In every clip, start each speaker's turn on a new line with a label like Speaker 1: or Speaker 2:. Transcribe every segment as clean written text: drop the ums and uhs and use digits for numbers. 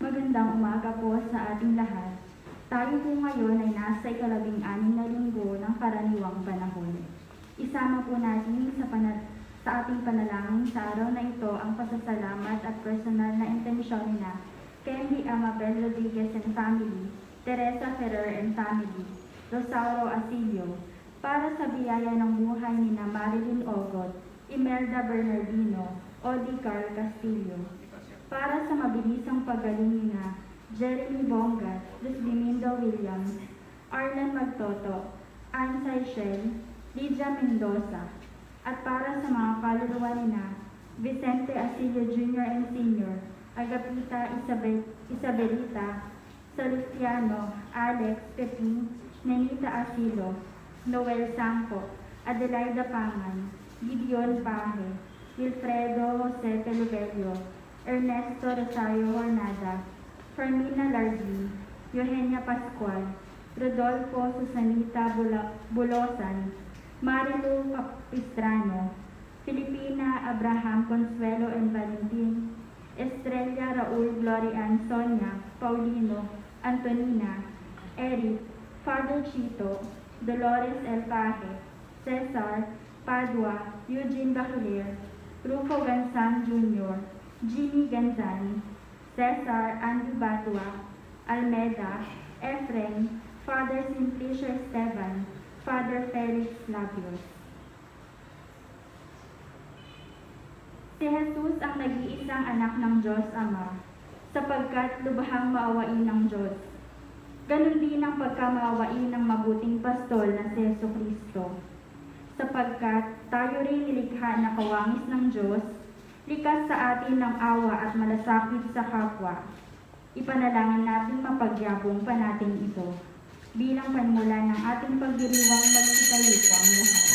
Speaker 1: Magandang umaga po sa ating lahat. Tayo po ngayon ay nasa ika-16 na linggo ng karaniwang panahon. Isama po natin sa ating panalangin sa araw na ito ang pasasalamat at personal na intensyon na Candy Amabel Rodriguez and family, Teresa Ferrer and family, Rosauro Asilio, para sa biyaya ng buhay ni Marilyn Ogot, Imelda Bernardino, Odi Carl Castillo, para sa mabilisang paggaling ni Jeremy Bongat, Luz Domingo Williams, Arlen Magtoto, Ann Seychelle, Lydia Mendoza, at para sa mga kaluluwa nina Vicente Asilio Jr. and Sr., Agapita Isabelita, Salustiano, Alex Pepin, Nenita Asilo, Noel Sangco, Adelaida Pangan, Gideon Paje, Wilfredo Jose Pelubelio, Ernesto Rosario Hornada, Fermina Largin, Eugenia Pascual, Rodolfo Susanita Bulosan, Marilu Capistrano, Filipina Abraham Consuelo and Valentin, Estrella Raul Glorian Sonia, Paulino, Antonina, Eric, Father Chito, Dolores El Paje, Cesar, Padua, Eugene Baculer, Rufo Gansan Jr., Jimmy Ganzani, Cesar Andy Batua, Almeda, Efren, Father Simplicio Esteban, Father Felix Labios. Si Jesus ang nag-iisang anak ng Diyos Ama, sapagkat lubhang maawain ng Diyos. Ganon din ang pagkamaawain ng mabuting pastol na si Jesucristo, sapagkat tayo rin nilikha na kawangis ng Diyos, likas sa atin ng awa at malasakit sa kapwa. Ipanalangin natin mapagyabong pa natin ito, bilang panmula ng ating pagdiriwang magsikalipang lahat.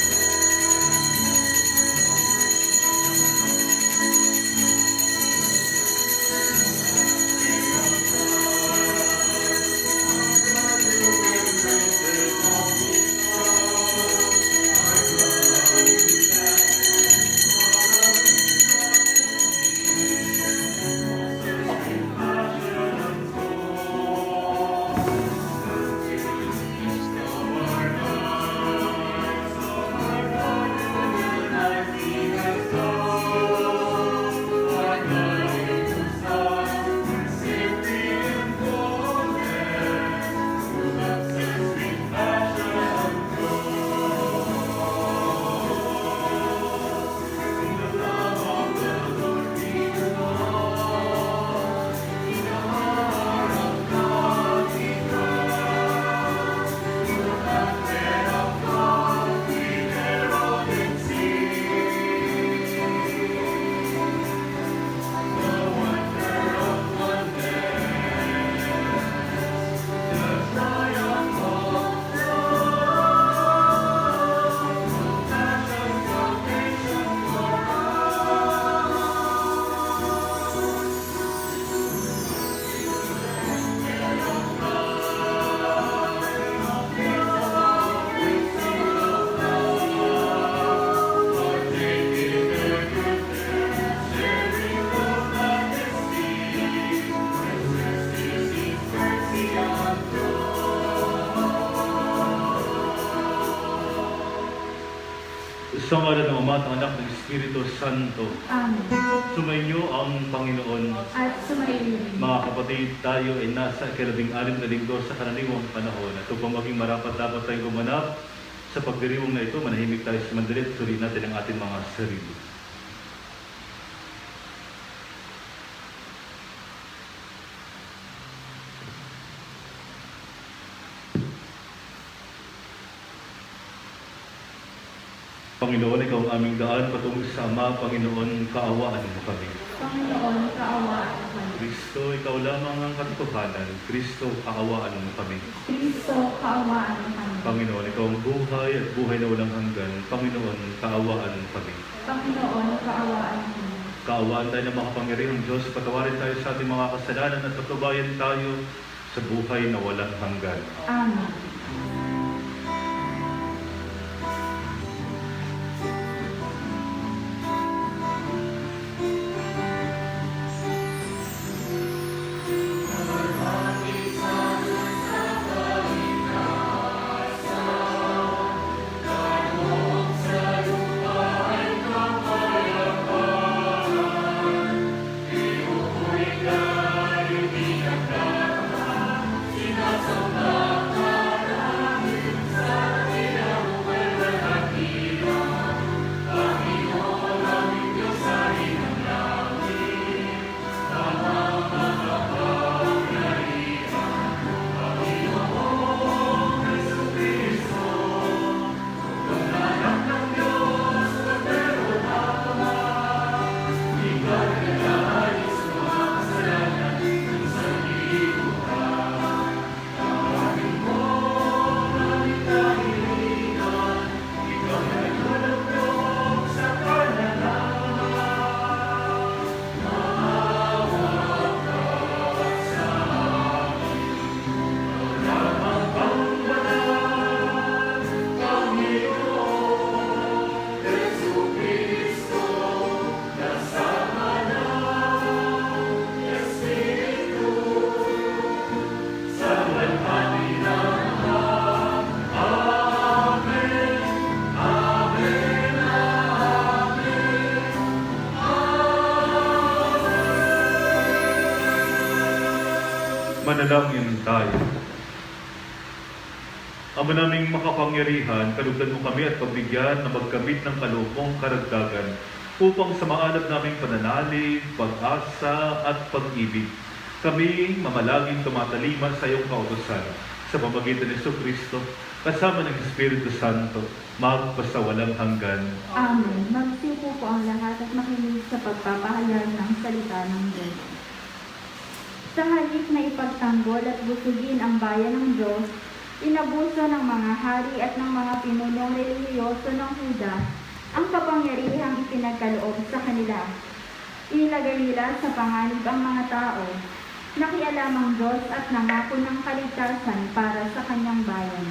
Speaker 2: Sa ngalan ng Ama at Anak ng Espiritu Santo.
Speaker 1: Amen.
Speaker 2: Sumainyo ang Panginoon.
Speaker 1: At sumayin.
Speaker 2: Mga kapatid, tayo ay nasa ikalabing-anim na linggo sa karaniwang panahon. At upang maging marapat dapat tayong gumanap sa pagdiriwang na ito, manahimik tayo sa mandalit, suriin natin ang ating mga sarili. Panginoon, ikaw ang aming daan patungo sa Ama. Panginoon, kaawaan mo kami.
Speaker 1: Panginoon, kaawaan mo kami.
Speaker 2: Kristo, ikaw lamang ang katotohanan. Kristo, kaawaan mo kami.
Speaker 1: Kristo, kaawaan mo kami.
Speaker 2: Panginoon, ikaw ang buhay at buhay na walang hanggan. Panginoon, kaawaan mo kami.
Speaker 1: Panginoon, kaawaan mo kami.
Speaker 2: Kaawaan tayo ng makapangyarihang Diyos. Patawarin tayo sa ating mga kasalanan at patubayan tayo sa buhay na walang hanggan.
Speaker 1: Amen.
Speaker 2: Manalangin tayo. Ama naming makapangyarihan, kalugdan mo kami at pagbigyan na magkamit ng kaloob mong karagdagan upang sa maalab naming pananalig, pag-asa at pag-ibig, kami mamalaging tumatalima sa iyong kautosan sa pamamagitan ni Jesucristo, kasama ng Espiritu Santo, magpasawalang hanggan.
Speaker 1: Amen. Magsiupo po ang lahat at makinig sa pagpapahayag ng salita ng Diyos. Sa halip na ipagtanggol at busugin ang bayan ng Diyos, inabuso ng mga hari at ng mga pinunong relihiyoso ng Huda ang kapangyarihang ipinagkaloob sa kanila. Inilagay nila sa panganib ang mga tao, nakialamang Diyos at nangako ng kaligtasan para sa kanyang bayan.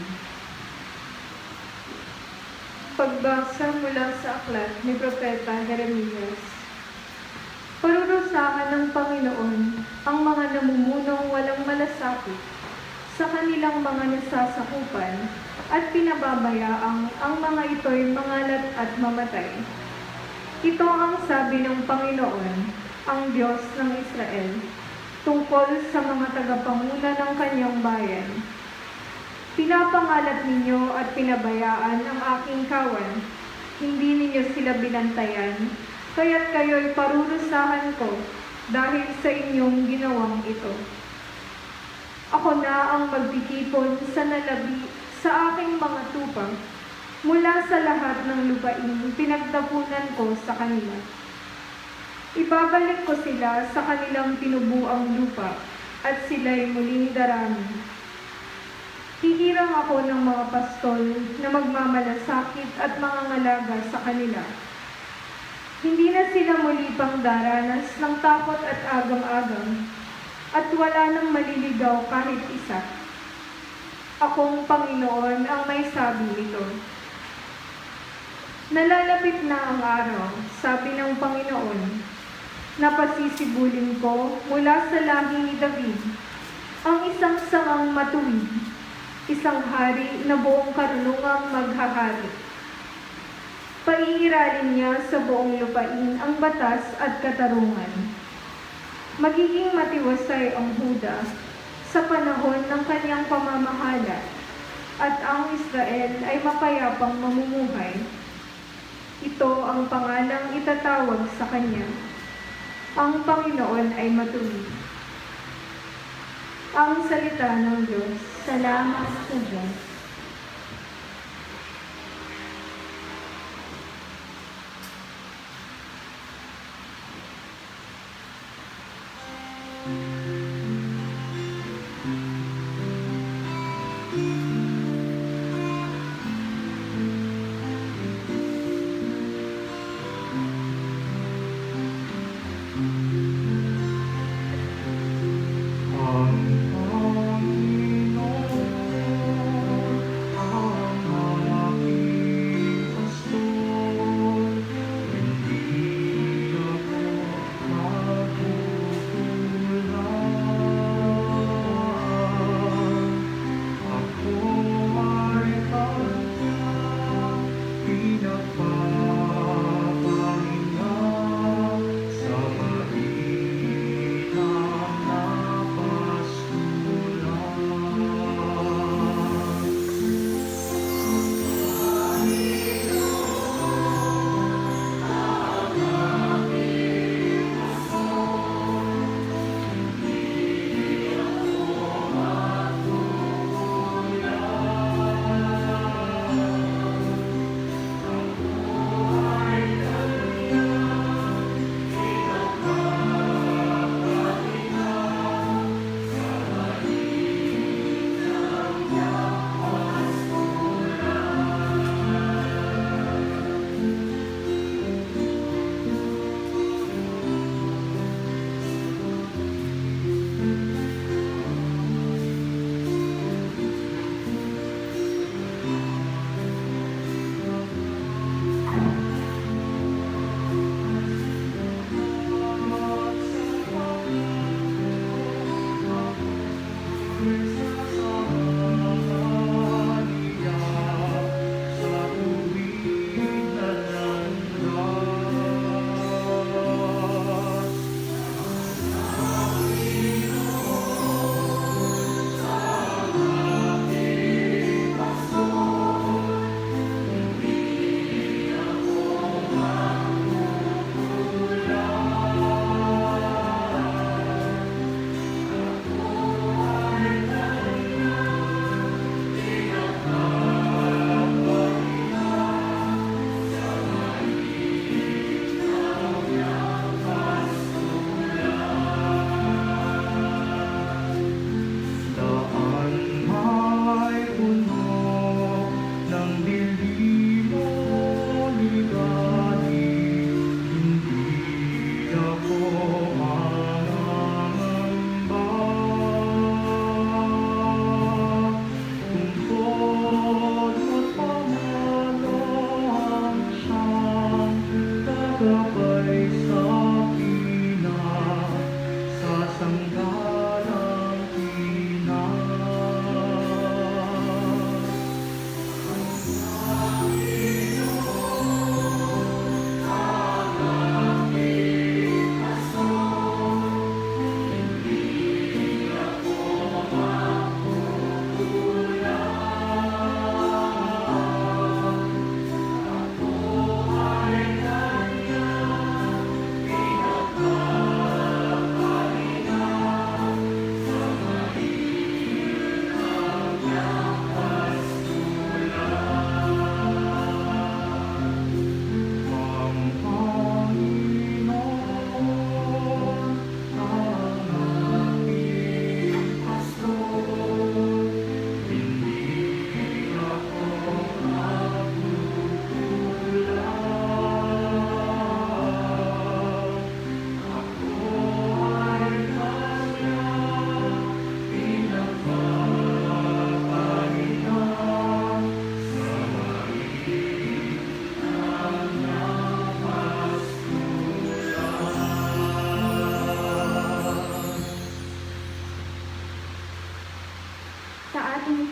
Speaker 3: Pagbasa mula sa aklat ni Propeta Jeremias. Parurusahan ng Panginoon ang mga namumunong walang malasakit sa kanilang mga nasasakupan at pinababayaang ang mga ito'y mangalat at mamatay. Ito ang sabi ng Panginoon, ang Diyos ng Israel, tungkol sa mga tagapanguna ng kanyang bayan. Pinapangalat ninyo at pinabayaan ang aking kawan, hindi ninyo sila binantayan, kaya't kayo'y parurusahan ko dahil sa inyong ginawang ito. Ako na ang magtitipon sa nalabi sa aking mga tupa mula sa lahat ng lupain pinagtapunan ko sa kanila. Ibabalik ko sila sa kanilang pinubuang lupa at sila'y muling darami. Hihirang ako ng mga pastol na magmamalasakit at mga ngalaga sa kanila. Hindi na sila muli pang daranas ng takot at agam-agam, at wala nang maliligaw kahit isa. Akong Panginoon ang may sabi nito. Nalalapit na ang araw, sabi ng Panginoon, na pasisibulin ko mula sa lahi ni David ang isang sangang matuwid, isang hari na buong karunungang maghahari. Paiiralin niya sa buong lupain ang batas at katarungan. Magiging matiwasay ang Huda sa panahon ng kanyang pamamahala at ang Israel ay mapayapang mamumuhay. Ito ang pangalang itatawag sa kanya. Ang Panginoon ay matuwid. Ang salita ng Diyos.
Speaker 1: Salamat sa Diyos.
Speaker 2: Ang Panginoon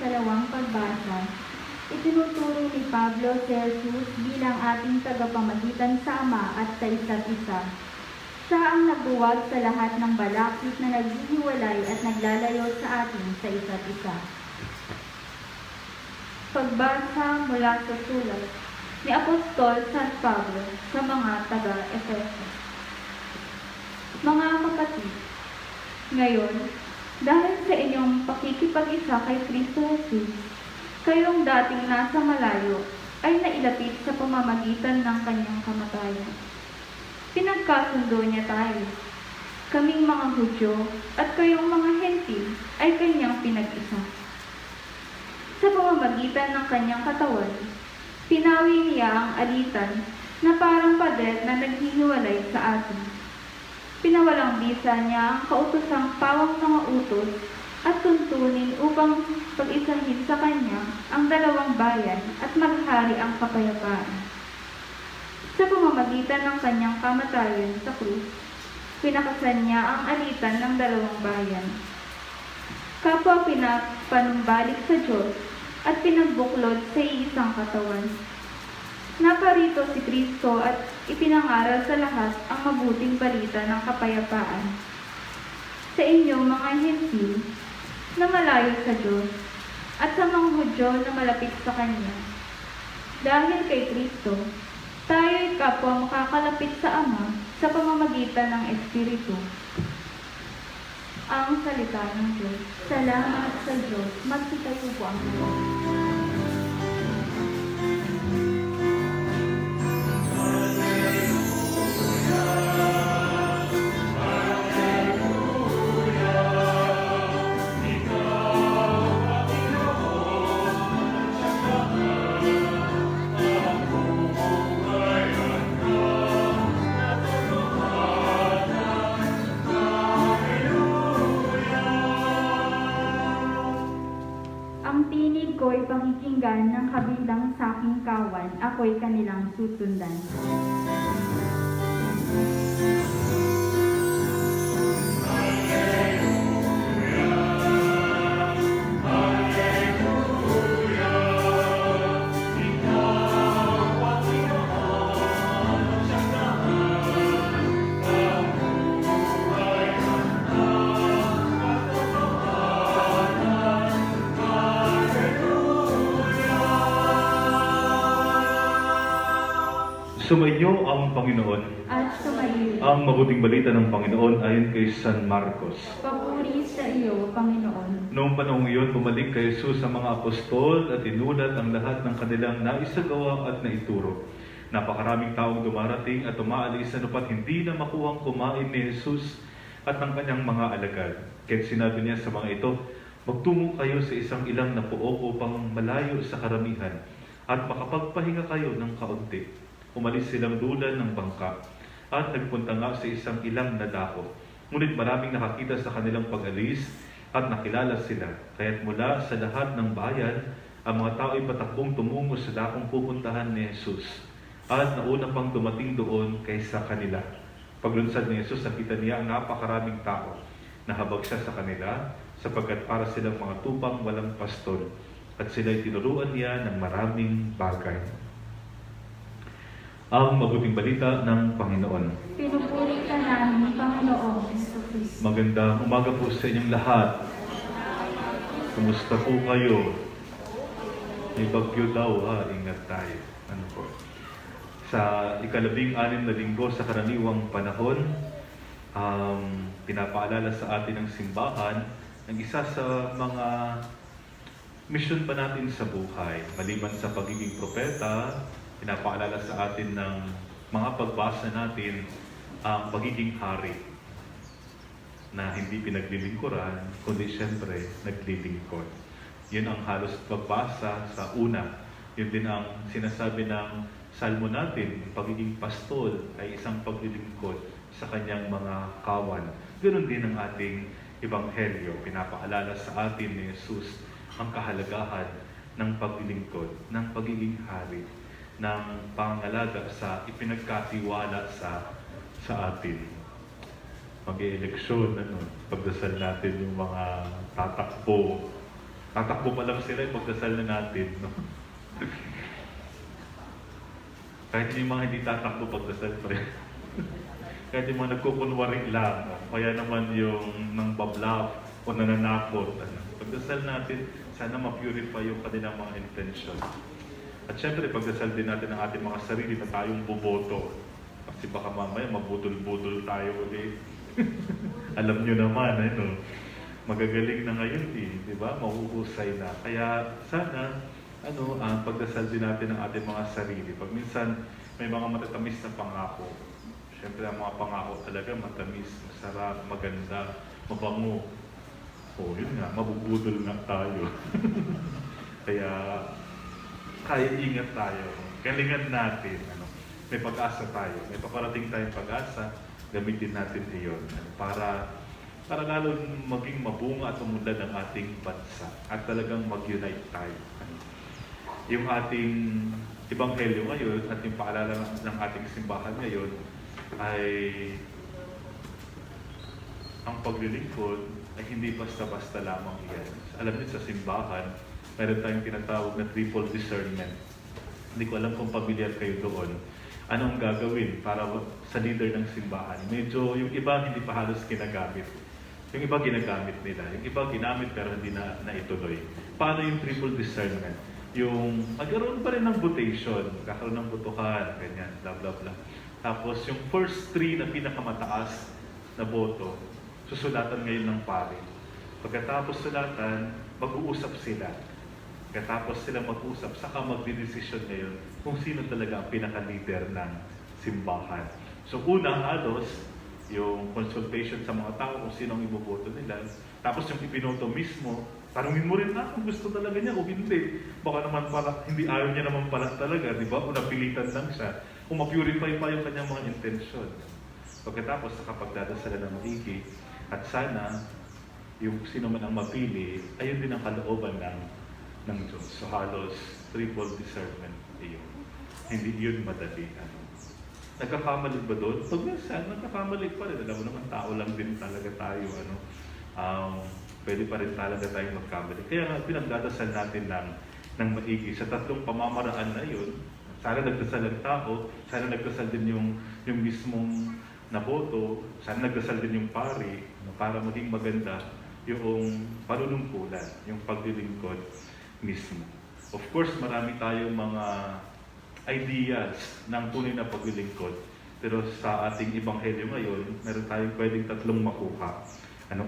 Speaker 1: ikalawang pagbasa, itinuturo ni Pablo si Jesus bilang ating tagapamagitan sa Ama at sa isa't isa. Siya ang nagbuwag sa lahat ng balakid na naghihiwalay at naglalayo sa atin sa isa't isa. Pagbasa mula sa sulat ni Apostol San Pablo sa mga taga-Efeso. Mga kapatid, ngayon, dahil sa inyong pakikipag-isa kay Kristo Jesus, kayong dating nasa malayo ay nailapit sa pamamagitan ng kanyang kamatayan. Pinagkasundo niya tayo. Kaming mga Hudyo at kayong mga Hentil ay kanyang pinag-isa. Sa pamamagitan ng kanyang katawan, pinawi niya ang alitan na parang pader na naghihiwalay sa atin. Pinawalang bisa niya ang kautosang pawang mga utos at tuntunin upang pag-isahin sa kanya ang dalawang bayan at maghari ang kapayapaan. Sa pamamagitan ng kanyang kamatayan sa krus, pinakasan niya ang alitan ng dalawang bayan. Kapwa pinapanumbalik sa Diyos at pinagbuklod sa isang katawan. Naparito si Kristo at ipinangaral sa lahat ang mabuting balita ng kapayapaan. Sa inyo mga Hentil na malayo sa Diyos at sa mga Hudyo na malapit sa Kanya. Dahil kay Kristo, tayo'y kapwa makakalapit sa Ama sa pamamagitan ng Espiritu. Ang salita ng Diyos. Salamat sa Diyos. Magsitayo po ang Diyos. Ang tinig ko'y pakikinggan ng kabilang sa aking kawan, ako'y kanilang susundan.
Speaker 2: Sumainyo ang Panginoon.
Speaker 1: At sumayin,
Speaker 2: Ang mabuting balita ng Panginoon ayon kay San Marcos.
Speaker 1: papuri sa iyo, Panginoon.
Speaker 2: Noong panahong iyon, bumalik kay Jesus sa mga apostol at inulat ang lahat ng kanilang naisagawa at naituro. Napakaraming taong dumarating at umaalis anupat hindi na makuhang kumain ni Jesus at ng kanyang mga alagad. Kaya't sinabi niya sa mga ito, magtungo kayo sa isang ilang na puok upang malayo sa karamihan at makapagpahinga kayo ng kaunti. Umalis silang dulan ng bangka at nagpunta nga sa isang ilang na dako. Ngunit maraming nakakita sa kanilang pag-alis at nakilala sila. Kaya't mula sa lahat ng bayan, ang mga tao'y patakbong tumungo sa dakong pupuntahan ni Jesus. At nauna pang dumating doon kaysa kanila. Paglunsad ni Jesus, nakita niya ang napakaraming tao. Nahabag siya sa kanila sapagkat para silang mga tupang walang pastol. At sila'y tinuruan niya ng maraming bagay. Ang mabuting balita ng Panginoon.
Speaker 1: Pinupuri ka namin, Panginoong Jesucristo.
Speaker 2: Magandang umaga po sa inyong lahat. Kumusta po kayo? May bagyo daw ha, ingat tayo. Ano po? Sa ika-16 na linggo sa karaniwang panahon, pinapaalala sa atin ng simbahan ang isa sa mga misyon pa natin sa buhay. Maliban sa pagiging propeta, pinapaalala sa atin ng mga pagbasa natin ang pagiging hari na hindi pinaglilingkuran, kundi siyempre naglilingkod. Yun ang halos pagbasa sa una. Yun din ang sinasabi ng salmo natin, pagiging pastol ay isang paglilingkod sa kanyang mga kawan. Ganun din ang ating ebanghelyo. Pinapaalala sa atin ni Jesus ang kahalagahan ng paglilingkod, ng pagiging hari, ng pangalaga sa ipinagkatiwala sa atin. Mag-e-eleksyon, pagdasal natin yung mga tatakbo, Tatakbo pa lang sila, pagdasal na natin. No? Kahit yung mga hindi tatakbo pagdasal pa rin. Kahit yung mga nagkukunwari lang, kaya naman yung nang bablab o nananakot. Pagdasal natin, sana ma-purify yung kanilang mga intention. At syempre, pagdasal din natin ang ating mga sarili na tayong boboto. Kasi baka mamaya mabudol-budol tayo ulit. Alam nyo naman, no? Magagaling na ngayon di ba? Mahuhusay na. Kaya sana, pagdasal din natin ang ating mga sarili. Pag minsan, may mga matatamis na pangako. Siyempre, ang mga pangako talaga matamis, masarap, maganda, mabango. O, yun nga, mabubudol nga tayo. Kaya, kaya ingat tayo. Galingan natin. May pag-asa tayo. May paparating tayong pag-asa, gamitin natin iyon. Para lalo maging mabunga at umunlad ang ating bansa. At talagang mag-unite tayo. Yung ating ebanghelyo ngayon at yung paalala ng ating simbahan ngayon ay ang paglilingkod ay hindi basta-basta lamang iyan. Alam niyo sa simbahan, meron tayong tinatawag na triple discernment. Hindi ko alam kung pamilyar kayo doon. Anong gagawin para sa leader ng simbahan? Medyo yung iba hindi pa halos ginagamit. Yung iba ginagamit nila. Yung iba ginamit pero hindi na ituloy. Paano yung triple discernment? Yung magkaroon pa rin ng votation, kakaroon ng botohan, ganyan, blah blah blah. Tapos yung first 3 na pinakamataas na boto, susulatan ngayon ng pari. Pagkatapos sulatan, mag-uusap sila. Pagkatapos sila mag-usap, saka magdidesisyon ngayon kung sino talaga ang pinaka-leader ng simbahan. So una, halos, yung consultation sa mga tao kung sino ang iboboto nila. Tapos yung ipinoto mismo, tanungin mo rin kung gusto talaga niya o hindi. Baka naman para, hindi ayaw niya naman pala talaga, di ba? O napilitan lang siya. Kung ma-purify pa yung kanyang mga intensyon. Pagkatapos, nakapagdadasal ng maigi, at sana, yung sino man ang mapili, ayun din ang kalooban ng Diyos. So halos, triple discernment iyon. Hindi yun madali. Nagkakamali ba doon? Pag minsan, nagkakamali pa rin. Alam mo naman, tao lang din talaga tayo. Pwede pa rin talaga tayo magkamali. Kaya nga, pinagdadasal natin ng maigi sa 3 pamamaraan na yun. Sana nagdasal ang tao, sana nagdasal din yung mismong naboto, sana nagdasal din yung pari para maging maganda yung panunungkulan, yung paglilingkod mismo. Of course, marami tayong mga ideas ng tunay na paglilingkod. Pero sa ating ebanghelyo ngayon, meron tayong pwedeng 3 makuha.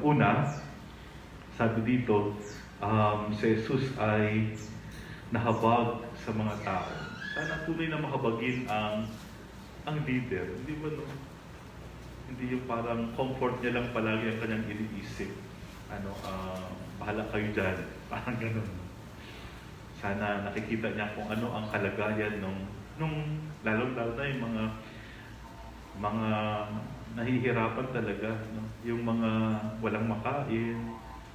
Speaker 2: Una, sabi dito, si Jesus ay nahabag sa mga tao. Sana tunay na mahabagin ang leader. Hindi ba no? Hindi yung parang comfort niya lang palagi ang kanyang iniisip. Bahala kayo dyan. Parang ganun. Sana nakikita niya kung ano ang kalagayan nung lalo-lalo na yung mga nahihirapan talaga. No? Yung mga walang makain,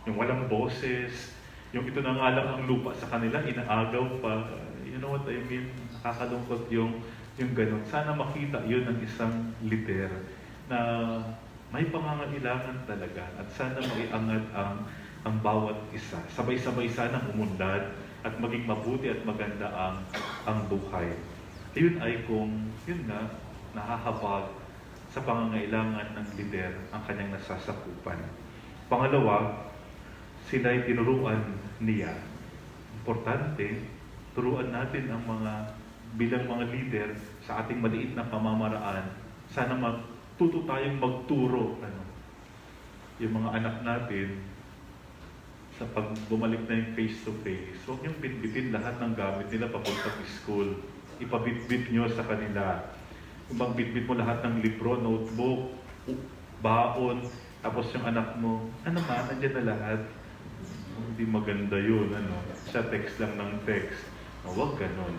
Speaker 2: yung walang boses, yung ito na nga lang ang lupa sa kanila, inaagaw pa. You know what I mean? Nakakalungkot yung ganun. Sana makita yun ng isang leader na may pangangailangan talaga at sana maiangat ang bawat isa. Sabay-sabay sana umunlad at maging mabuti at maganda ang buhay. Ayun ay kung yun nga, nahahabag sa pangangailangan ng leader ang kanyang nasasakupan. Pangalawa, sila'y tinuruan niya. Importante, turuan natin ang bilang mga leader sa ating maliit na pamamaraan. Sana matuto tayong magturo. Yung mga anak natin, sa pag bumalik na yung face-to-face, huwag niyong bitbitin lahat ng gamit nila papunta sa school. Ipabitbit niyo sa kanila. Kung magbitbit mo lahat ng libro, notebook, baon, tapos yung anak mo, nandiyan na lahat. Hindi maganda yun, Sa text lang ng text. Huwag ganun.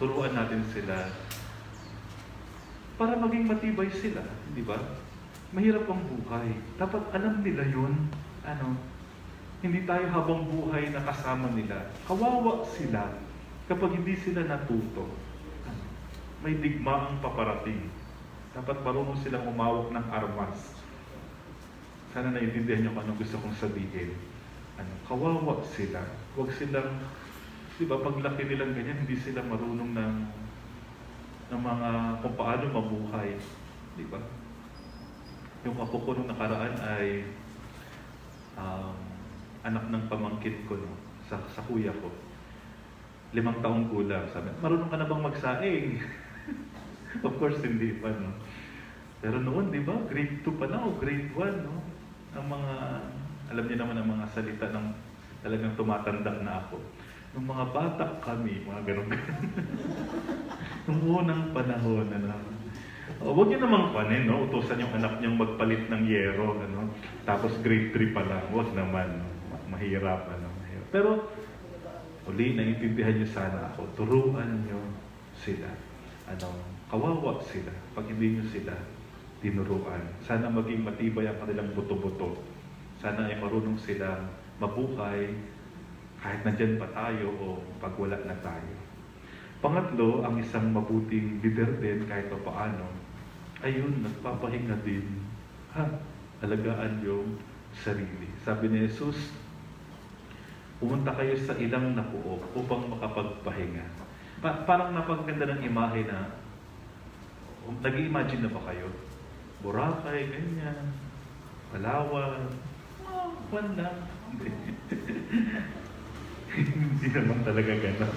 Speaker 2: Turuan natin sila para maging matibay sila, di ba? Mahirap ang buhay. Dapat alam nila yun. Hindi tayo habang buhay na kasama nila. Kawawa sila kapag hindi sila natuto. May digma ang paparating. Dapat marunong silang umawak ng armas. Sana naiintindihan niyo kung anong gusto kong sabihin. kawawa sila. Huwag silang, di ba, paglaki nilang ganyan, hindi sila marunong ng mga kung paano mabuhay. Di ba? Yung apo ko nung nakaraan ay anak ng pamangkin ko, no? sa kuya ko. 5 taong gulang. Sabi, marunong ka na bang magsaing? Of course, hindi pa, no? Pero noon, di ba, grade 2 pa lang o grade 1, no? Ang mga, alam niyo naman ang mga salita ng talagang tumatanda na ako. Nung mga bata kami, mga ganun. Nung unang panahon, huwag niyo namang panin, no? Utusan yung anak niyang magpalit ng yero, ano? Tapos grade 3 pa lang. Huwag naman, no? Mahirap, ano? Mahirap. Pero, uli, naiintindihan niyo sana ako. Turuan niyo sila. Kawawa sila. Pag hindi niyo sila tinuruan. Sana maging matibay ang kanilang buto-buto. Sana ay marunong silang mabuhay kahit nandyan pa tayo o pag wala na tayo. Pangatlo, ang isang mabuting leader din kahit pa paano, ayun, nagpapahinga din. Alagaan yung sarili. Sabi ni Jesus, pumunta kayo sa ilang napuo upang makapagpahinga. Parang napaganda ng imahe na, nag-i-imagine na ba kayo? Boracay, ganyan, Palawan, kwan lang. Hindi naman talaga gano'n.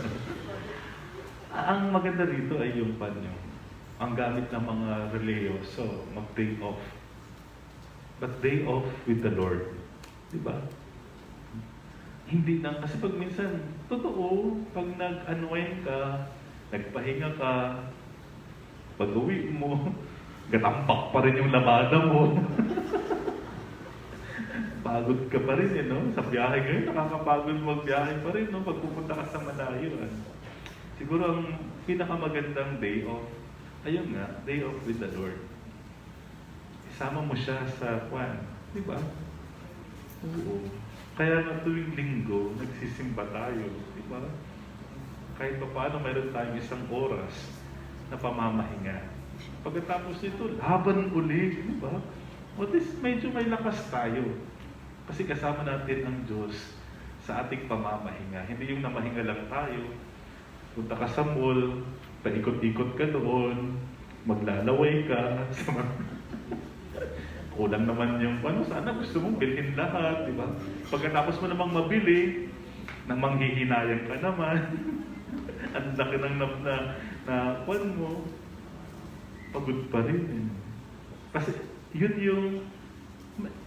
Speaker 2: Ang maganda rito ay yung panyo. Ang gamit ng mga religyoso, mag-day off. But day off with the Lord. Diba? Hindi na, kasi pag minsan, totoo, pag nag-unwind ka, nagpahinga ka, pag-uwi mo, gatampak pa rin yung labada mo. Pagod ka pa rin, no? Sa biyahe ngayon, nakakapagod magbiyahe pa rin, no? Pag pupunta ka sa malayo. Siguro ang pinakamagandang day off, ayun nga, day off with the Lord. Isama mo siya sa kwan, di ba? Oo. Kaya nga tuwing linggo, nagsisimba tayo, di ba? Kahit pa paano, mayroon tayong isang oras na pamamahinga. Pagkatapos nito, laban uli, di ba? O this, medyo may lakas tayo. Kasi kasama natin ang Diyos sa ating pamamahinga. Hindi yung namahinga lang tayo. Punta ka sa mall, paikot-ikot ka doon, maglalaway ka. Kulang naman yung, sana gusto mong bilhin lahat, di ba? Pagkatapos mo namang mabili, nang manghihinayang ka naman. Ang laki ng na kwan mo, pagod pa rin. Kasi yun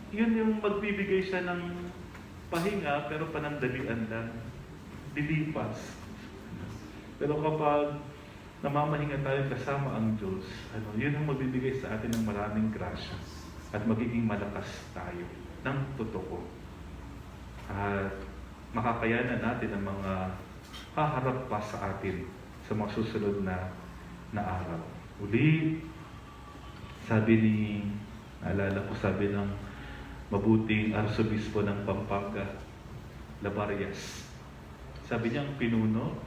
Speaker 2: yung magbibigay siya ng pahinga pero panandalian lang. Dilipas. Pero kapag namamahinga tayo kasama ang Diyos, yun ang magbibigay sa atin ng maraming grasya at magiging malakas tayo ng totoo. At makakayanan natin ang mga haharap pa sa atin sa mga susunod na araw. Uli, naalala ko sabi ng mabuting arsobispo ng Pampanga, Labarias. Sabi niya, ang pinuno,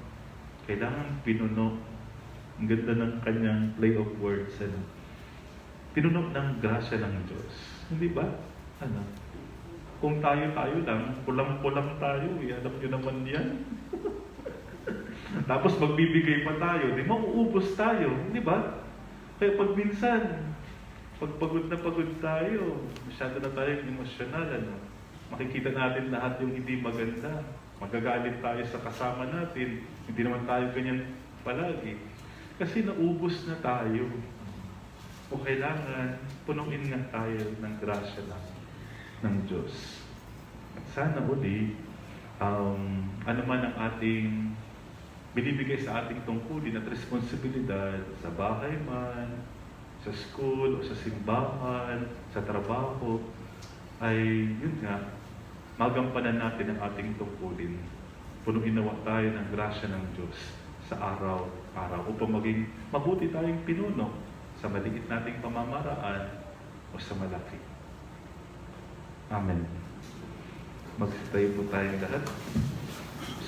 Speaker 2: kailangan pinuno. Ang ganda ng kanyang play of words. Pinuno ng grasya ng Diyos. Hindi ba? Kung tayo lang, pulang-pulang tayo, alam nyo naman yan. Tapos magbibigay pa tayo, di mauubos tayo, di ba? Kaya pag minsan, pag pagod na pagod tayo, masyado na tayong emosyonal, makikita natin lahat yung hindi maganda. Magagalit tayo sa kasama natin. Hindi naman tayo ganyan palagi. Kasi naubos na tayo. O kailangan, punuin nga tayo ng grasya ng Diyos. At sana uli, ano man ang ating binibigay sa ating tungkulin at responsibilidad sa bahay man, sa school o sa simbahan, sa trabaho, ay yun nga, magampanan natin ang ating tungkulin. Punuin nawa tayo ng grasya ng Diyos sa araw-araw upang maging mabuti tayong pinuno sa maliit nating pamamaraan o sa malaki. Amen. Magsitayo po tayong lahat.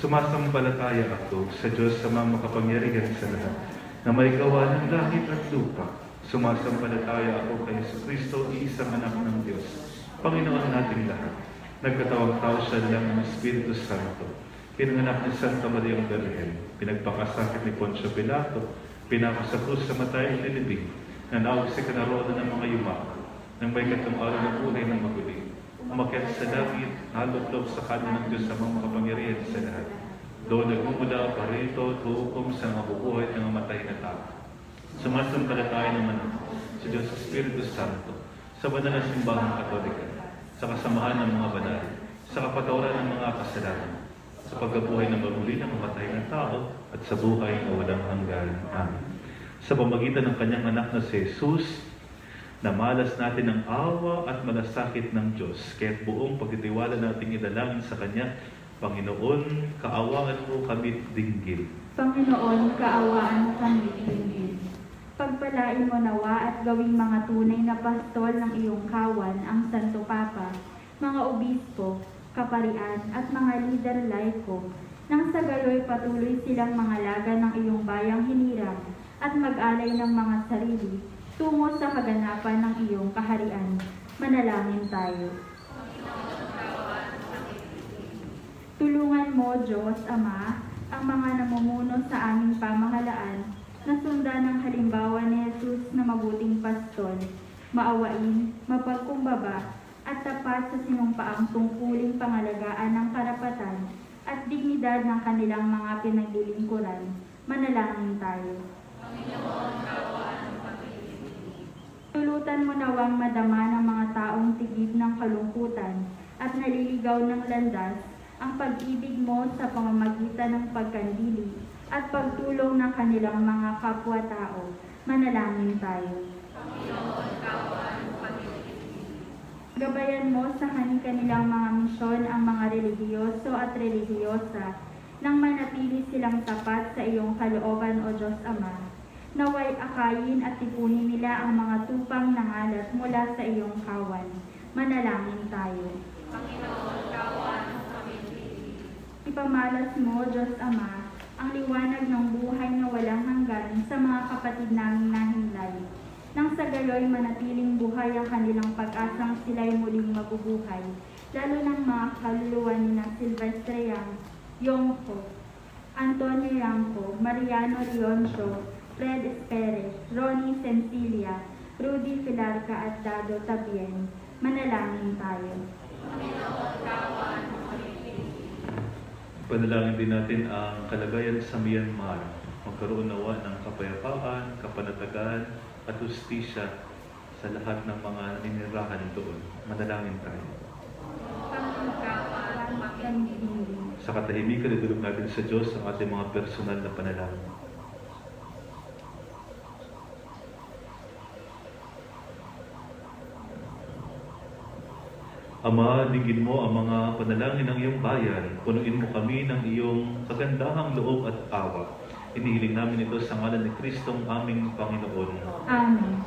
Speaker 2: Sumasampalataya ako sa Diyos sa mga makapangyarihan sa lahat na may gawa ng langit at lupa. Sumasampalataya ako kay Jesucristo, iisang anak ng Diyos, Panginoon nating lahat, Nagkatawang tao siya lang ng Espiritu Santo. Pinanganak ni Santa Maria ang Birhen. Pinagpakasakit ni Poncio Pilato. Pinako sa krus sa matay ng nilibing. Nanawag sa kanaroonan ng mga yumak. Nang may katong araw ng buhay ng maguling. Umakyat sa langit, halot-lob sa kanan ng Diyos sa mga makapangyarihan sa lahat. Doon nagmumula parito, tukom sa mabubuhay ng matay na tao. Sumasampalataya naman sa Diyos sa Espiritu Santo, sa banal na simbahang Katolika, sa kasamahan ng mga banal, sa kapatawaran ng mga kasalanan, sa pagkabuhay ng maguli ng mamatay ng tao, at sa buhay na walang hanggan. Amen. Sa pamagitan ng kanyang anak na si Jesus, namalas natin ang awa at malasakit ng Diyos, kaya't buong pagtitiwala nating idalangin sa Kanya, Panginoon, kaawaan mo kami dinggin.
Speaker 1: Panginoon, kaawaan kami dinggin. Pagpalain mo nawa at gawing mga tunay na pastol ng iyong kawan ang Santo Papa, mga obispo, kaparian at mga lider laiko, nang sa gayoy patuloy silang mangalaga ng iyong bayang hinirang at mag-alay ng mga sarili tungo sa kaganapan ng iyong kaharian. Manalangin tayo. Tulungan mo, Diyos Ama, ang mga namumuno sa aming pamahalaan na sundan ng halimbawa ni Jesus na mabuting pastol, maawain, mapagkumbaba, at tapat sa sinumpaang tungkuling pangalagaan ng karapatan at dignidad ng kanilang mga pinaglilingkuran. Manalangin tayo. Tulutan mo nawang madama ng mga taong tigib ng kalungkutan at naliligaw ng landas ang pag-ibig mo sa pamamagitan ng pagkandili at pagtulong ng kanilang mga kapwa-tao. Manalangin tayo. Gabayan mo sa kanilang mga misyon ang mga relihiyoso at relihiyosa nang manatili silang tapat sa iyong kalooban, O Diyos Ama. Naway akayin at tipunin nila ang mga tupang nangalat mula sa iyong kawan. Manalangin tayo. Ipamalas mo, Diyos Ama, ang liwanag ng buhay na walang hanggan sa mga kapatid naming nahinlay. Nang sa gayoy manatiling buhay ang kanilang pag-asang sila'y muling mabubuhay, lalo ng mga kaluluwa ni na Silvestre Yang, Yongko, Antonio Yangko, Mariano Rioncio, Fred Esperes, Ronnie Sencilia, Rudy Filarca at Dado Tabien. Manalangin tayo.
Speaker 2: Panalangin din natin ang kalagayan sa Myanmar. Magkaroon nawa ng kapayapaan, kapanatagan, at justisya sa lahat ng mga naninirahan doon. Manalangin tayo. Sa katahimikan, idulog natin sa Diyos ang ating mga personal na panalangin. Ama, digin mo ang mga panalangin ng iyong bayan. Punuin mo kami ng iyong kagandahang loob at awa. Inihiling namin ito sa ngalan ni Kristong aming Panginoon.
Speaker 1: Amen.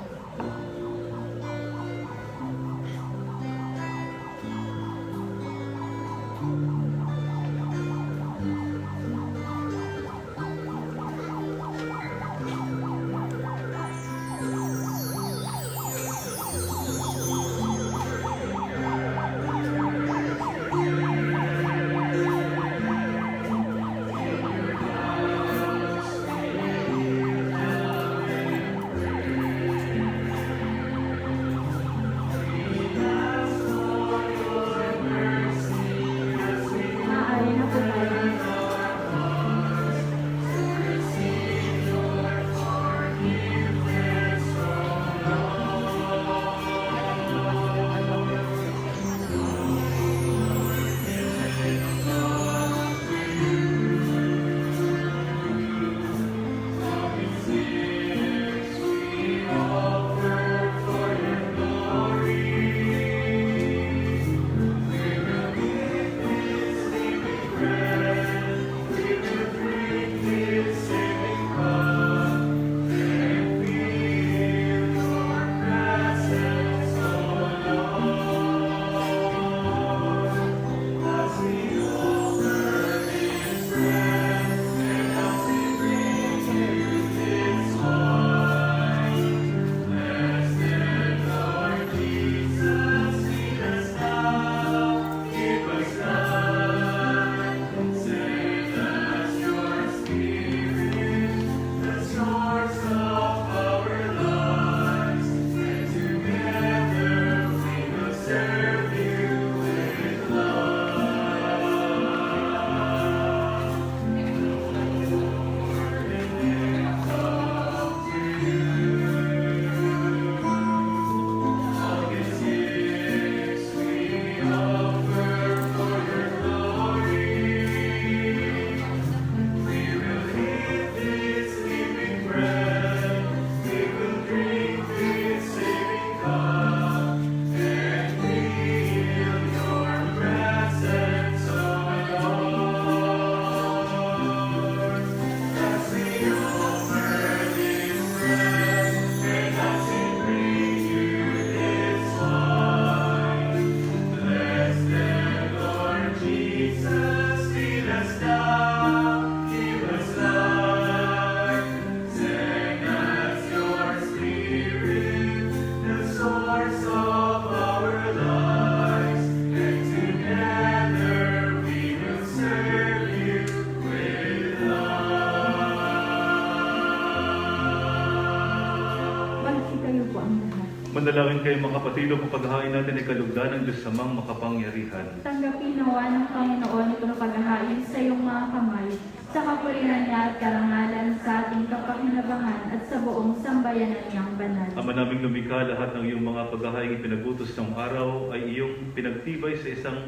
Speaker 1: ang lahat.
Speaker 2: Manalangin kayo mga kapatid, o paghahain natin ay kalugdan ng Diyos Amang makapangyarihan.
Speaker 1: Tanggapin nawa ng Panginoon itong paghahain sa iyong mga kamay, sa kapurihan niya at karangalan sa ating kapakinabangan at sa buong sambayanan niyang banal.
Speaker 2: Ama naming lumikha, lahat ng iyong mga paghahaing ipinagutos ng araw ay iyong pinagtibay sa isang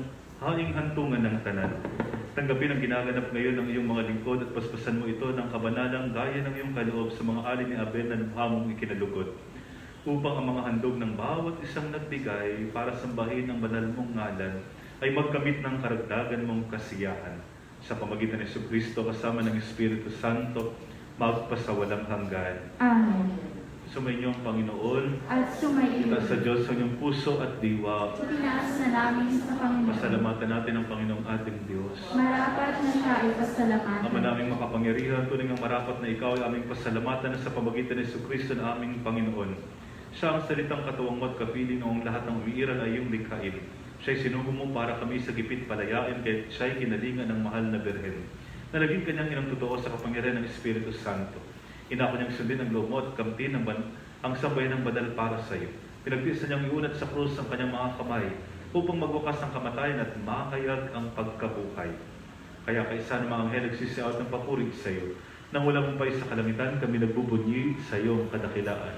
Speaker 2: haing hantungan ng tanan. Tanggapin ang ginaganap ngayon ng iyong mga lingkod at paspasan mo ito ng kabanalang gaya ng iyong kaloob sa mga alin ni Abel na hamong ikinalugod, upang ang mga handog ng bawat isang nagbigay para sambahin ang banal mong ngalan ay magkamit ng karagdagan mong kasiyahan. Sa pamagitan ni Jesucristo kasama ng Espiritu Santo, magpasawalang hanggan.
Speaker 1: Amen.
Speaker 2: Sumainyo ang Panginoon,
Speaker 1: At sumaiyo.
Speaker 2: itaas sa Diyos ang iyong puso at diwa.
Speaker 1: Itinaas na namin sa Panginoon.
Speaker 2: Pasalamatan natin ang Panginoong ating Diyos.
Speaker 1: Marapat na siya ay pasalamatan.
Speaker 2: Ama naming makapangyarihan, tunay ang marapat na ikaw ay aming pasalamatan sa pamagitan ni Jesucristo na aming Panginoon. Siya ang salitang katuwang mo at kapiling noong lahat ng umiiral ay iyong likhain. Siya'y sinugo mo para kami sa gipit palayain, kahit siya'y kinalingan ng mahal na Birhen. Nalaging kanyang inang totoo sa kapangyarihan ng Espiritu Santo. Inako niyang sundin ang loob mo at kamtin ang sambayan ng banal para sa iyo. Pinagtiisan niyang iunat sa krus ang kanyang mga kamay upang magwakas ang kamatayan at makayag ang pagkabuhay. Kaya kaisa ng mga anghel nagsisiawat ng papurig sa iyo. Nang walang umpay sa kalangitan, kami nagbubunyi sa iyong kadakilaan.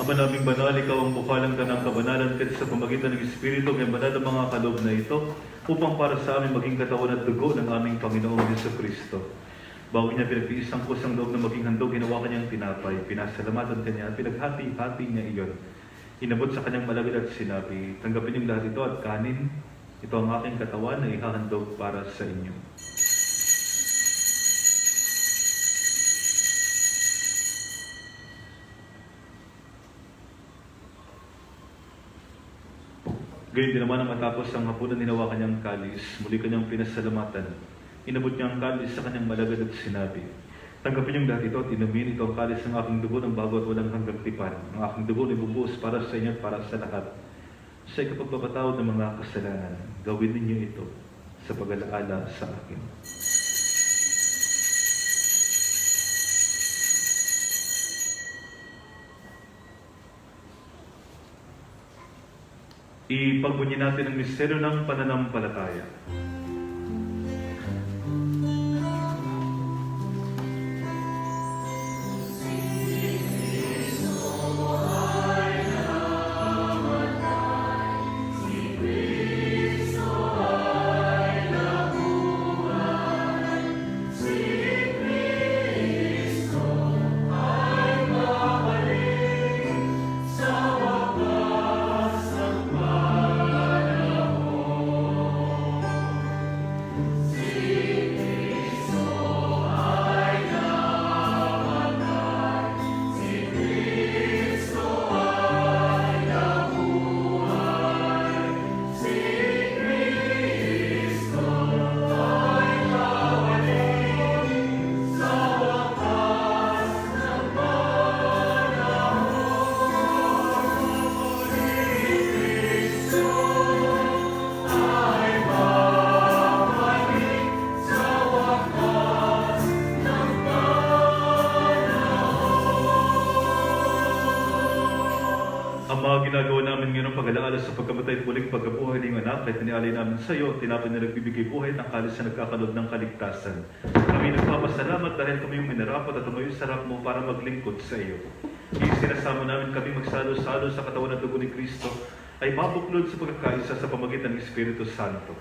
Speaker 2: Ama naming banal, ikaw ang bukalang tanang kabanalan kahit sa pamagitan ng Espiritu, may banal ang mga kaloob na ito, upang para sa amin maging katawan at dugo ng aming Panginoong Jesucristo. Bago niya pinagtiis ang kusang loob na maging handog, hinawa kanyang tinapay, pinasalamatan kanya, pinaghati-hati niya iyon. Inabot sa kanyang malagad at sinabi, tanggapin niyong lahat ito at kanin, ito ang aking katawan na ihahandog para sa inyo. Gayun din naman ang matapos ang hapunan, hinawa kanyang kalis, muli kanyang pinasalamatan. Inabot niya ang kalis sa kanyang malagad at sinabi, tanggapin niyong lahat ito at inumin, ito ang kalis ng aking dugo ng bago at walang hanggang tipan. Ang aking dugo ay bubuhos para sa inyo at para sa lahat. Sa ikapagpapatawad ng mga kasalanan, gawin ninyo ito sa pag-alaala sa akin. Ipagbunyi natin ang misteryo ng pananampalataya. ginagawa namin ngayon ang pag-alaala sa pagkamatay at muling pagkabuhay ng anak, kahit inialay namin sa iyo, tinapin na nagbibigay buhay ng kalis na nagkakaloob ng kaligtasan. Kami nagpapasalamat dahil kami yung minarapat at tumayo sa harap mo para maglingkod sa iyo. Isinasama namin kami magsalo-salo sa katawan at dugo ni Kristo ay mabuklod sa pagkakaisa sa pamagitan ng Espiritu Santo.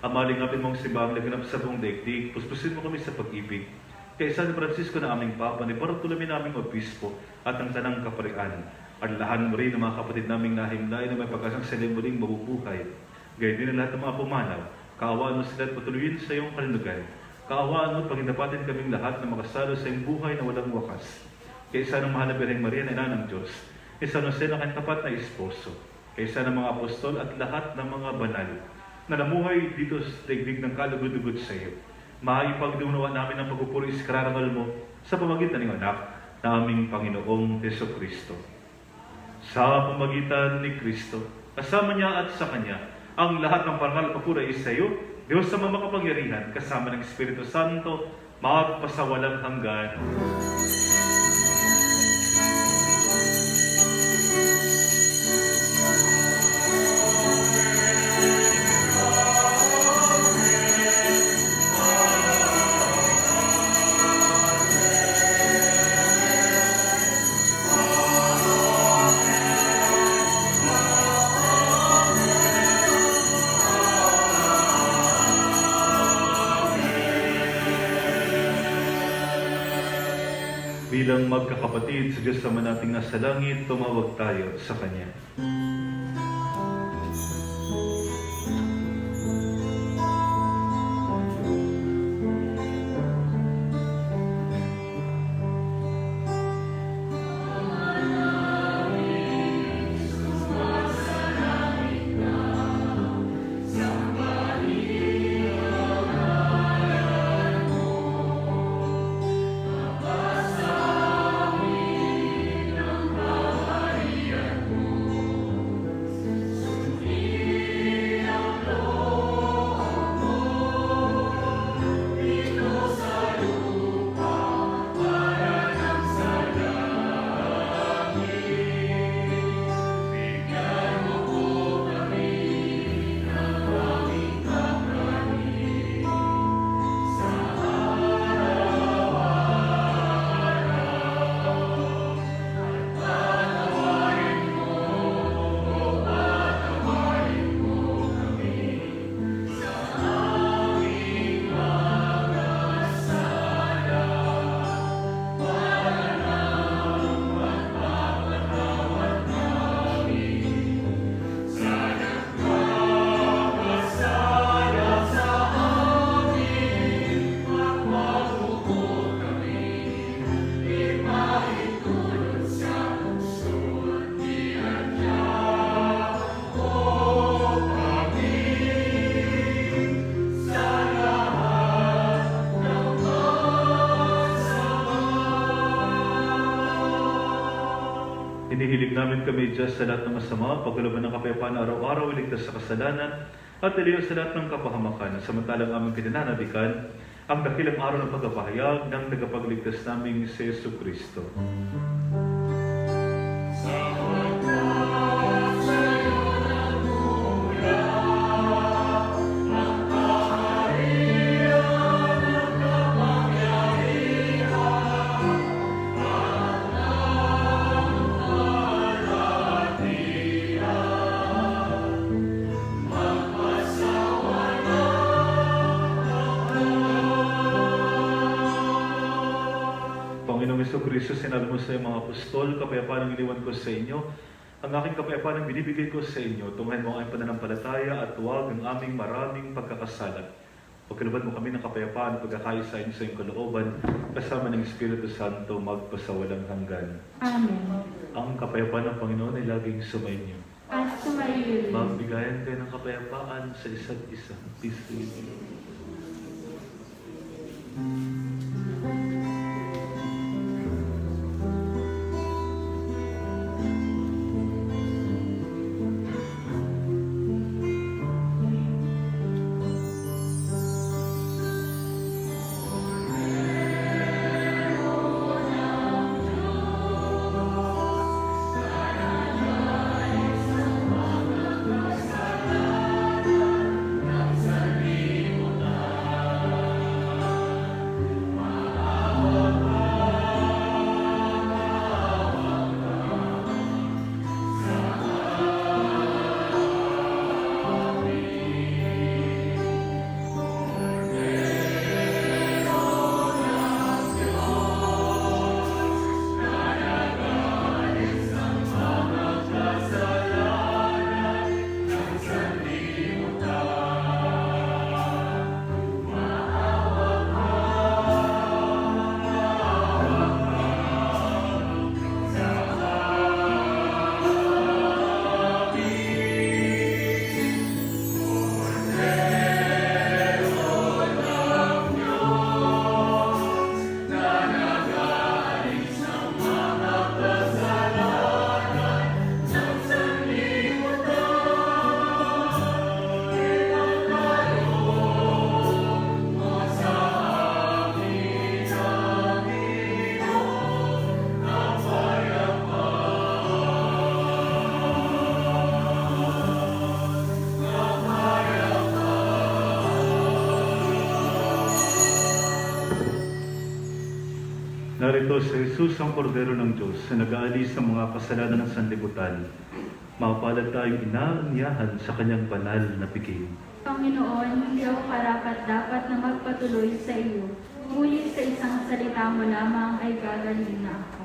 Speaker 2: Amaling namin mong simbahang laganap sa buong daigdig, puspusin mo kami sa pag-ibig. Kay San Francisco na aming Papa, ni Bartolome naming Obispo at ang Tanang Kaparian. Arlahan mo rin ang mga kapatid naming nahimlay na may pagkasang sila muling mabubuhay. Gayun din ang lahat ng mga pumanaw. Kaawaan mo sila at patuloyin sa iyong kalunugan. Kaawaan mo at paghindapatin kaming lahat na makasalo sa iyong buhay na walang wakas. Kay isa ng mahal na Birheng Maria na ina ng Diyos. Kay San Jose na kanyang tapat na esposo. Kay isa ng mga apostol at lahat ng mga banal na namuhay dito sa daigdig ng kalugod-ugod sa iyo. Maipagdunawa namin ang pagpupuri sa kararangal mo sa pamagitan ng anak na aming Panginoong Jesucristo. Sa pamagitan ni Kristo, kasama niya at sa Kanya, ang lahat ng parangal at papuri ay sa iyo, Diyos sa makapangyarihan, kasama ng Espiritu Santo, magpasawalang hanggan. Bilang magkakapatid sa Diyos sama nating nasa langit, tumawag tayo sa Kanya. Hinihiling namin kami Diyos sa lahat ng masama, pagkalaban ng kapayapaan araw-araw, iligtas sa kasalanan, at iliyo sa lahat ng kapahamakan. Samantalang aming kinananabikan, ang dakilang araw ng pagpapahayag ng tagapagligtas naming si Yesu Kristo. Kristo, sinabi mo sa mga apostol, kapayapaan ang iniwan ko sa inyo. Ang aking kapayapaan ang binibigay ko sa inyo. Tunghayin mo ang aming pananampalataya at huwag ang aming maraming pagkakasalat. Pagkalooban mo kami ng kapayapaan at pagkakaisa sa iyong kalooban, kasama ng Espiritu Santo, magpasawalang hanggan.
Speaker 1: Amen.
Speaker 2: Ang kapayapaan ng Panginoon ay laging sumainyo.
Speaker 1: At sumayin.
Speaker 2: Magbigayan kayo ng kapayapaan sa isa't isa. Peace to you. Narito si Jesus ang kordero ng Diyos na nag-aalis ng mga kasalanan ng sanlibutan. Mapalad tayong inaanyahan sa kanyang banal na piking.
Speaker 1: Panginoon, hindi ako karapat-dapat na magpatuloy sa iyo. Ngunit sa isang salita mo lamang ay gagaling na ako.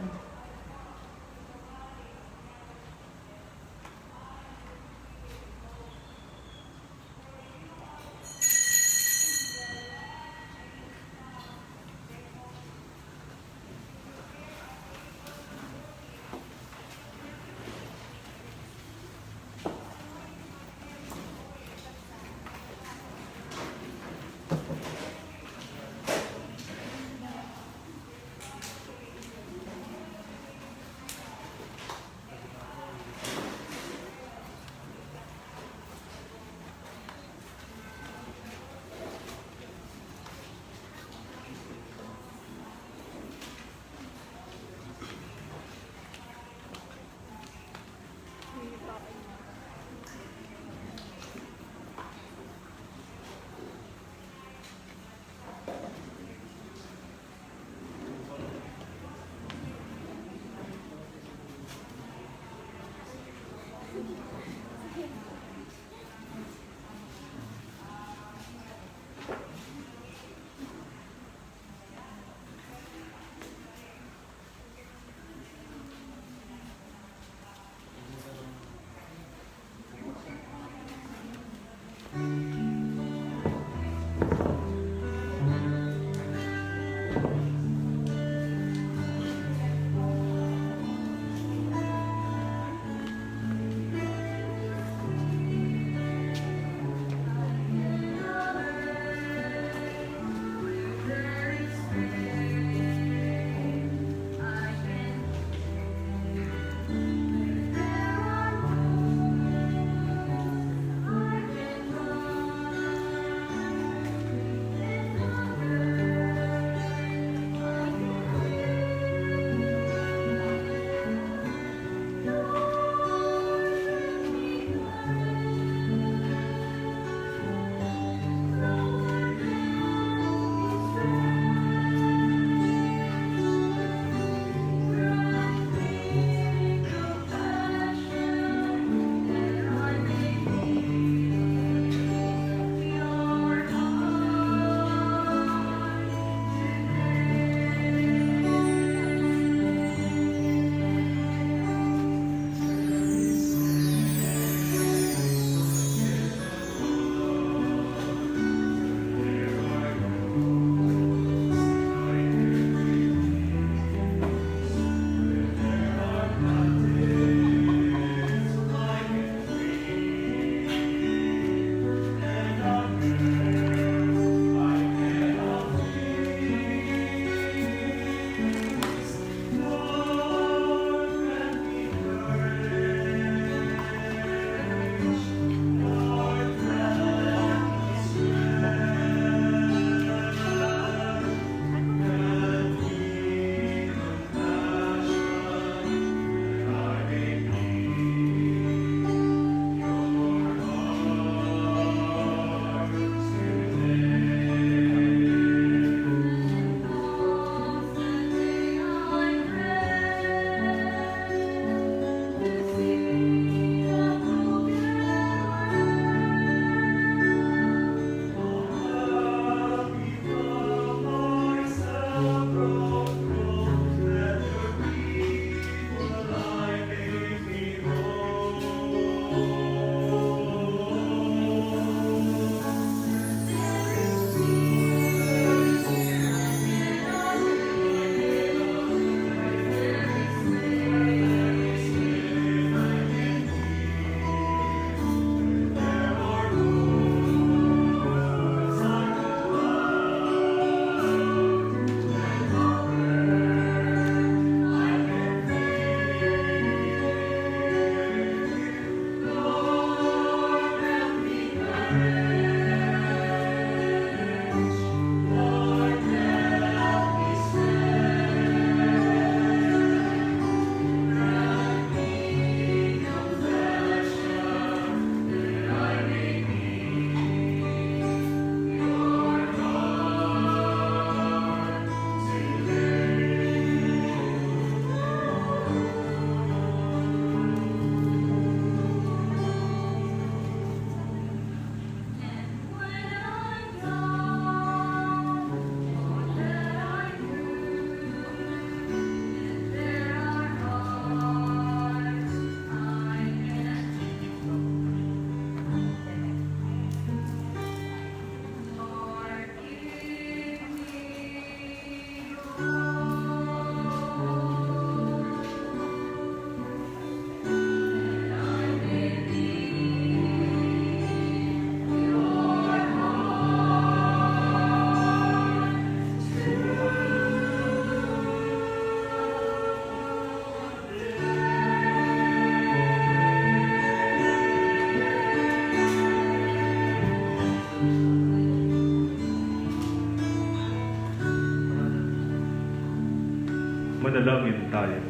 Speaker 2: Manalangin tayo.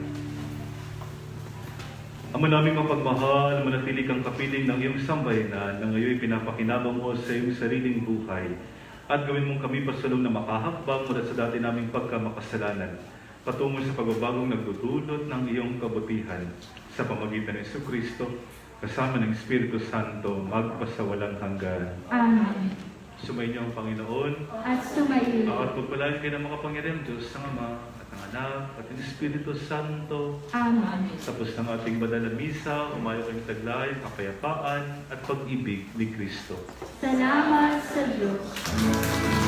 Speaker 2: Ama naming mapagmahal, manatili kang kapiling ng iyong sambayanan na ngayon pinapakinabang mo sa iyong sariling buhay at gawin mong kami pasulong na makahakbang mula sa dati naming pagkamakasalanan patungo sa pagbabagong nagdudulot ng iyong kabutihan sa pamagitan ng Jesucristo kasama ng Espiritu Santo magpasawalang hanggan.
Speaker 1: Amen.
Speaker 2: Sumayin niyo ang Panginoon
Speaker 1: At sumayin.
Speaker 2: at pagpalain kayo ng mga Panginoon Diyos ng Ama at ng Anak at ng Espiritu Santo.
Speaker 1: Amen.
Speaker 2: Tapos ng ating banal na misa, umayo kayong taglay, kapayapaan at pag-ibig ni Kristo.
Speaker 1: Salamat sa Diyos.